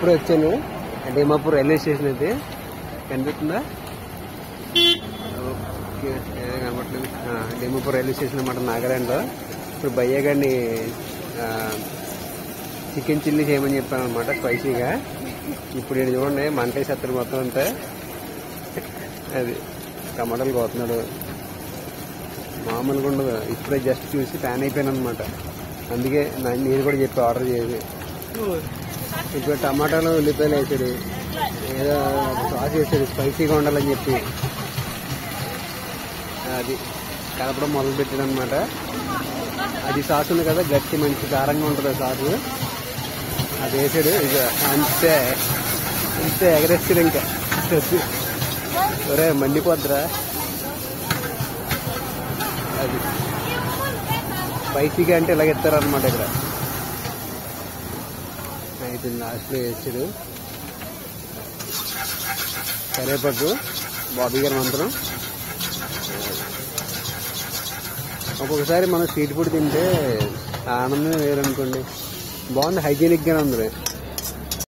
ఇప్పుడే వచ్చాను డిమాపూర్ railway station అయితే కనిపిస్తుందా? ఓకే, కనపట్లేదు. డిమాపూర్ రైల్వే స్టేషన్ అన్నమాట, నాగాలాండ్లో. ఇప్పుడు భయ్య గారిని చికెన్ చిల్లీ చేయమని చెప్పాను అనమాట, స్పైసీగా. ఇప్పుడు నేను చూడండి మంటేసేస్తాడు మొత్తం అంతా. అది టమాటాలు కోతున్నాడు, మామూలుగా ఉండదు. ఇప్పుడే జస్ట్ చూసి ఫ్యాన్ అయిపోయాను అనమాట. అందుకే నేను కూడా చెప్పి ఆర్డర్ చేసి ఇప్పుడు టమాటాలు ఉల్లిపాయలు వేసాడు, ఏదో సాస్ వేసాడు స్పైసీగా ఉండాలని చెప్పి. అది కలపడం మొదలు పెట్టాడు అనమాట. అది సాస్ ఉంది కదా, గట్టి మంచి కారంగా ఉంటుంది ఆ సాసు. అది వేసాడు, ఇక అంతే అంతే ఎగరేస్తాడు. ఇంకా ఒరే మండిపోద్దురా. అది స్పైసీగా అంటే ఇలాగ ఇస్తారనమాట ఇక్కడ. అయితే లాస్ట్లో వేసాడు కరివేపాకు, బాబీ గారి మంత్రం. ఒక్కొక్కసారి మనం స్ట్రీట్ ఫుడ్ తింటే ఆనందం వేరనుకోండి. బాగుంది, హైజీనిక్గానే ఉంది.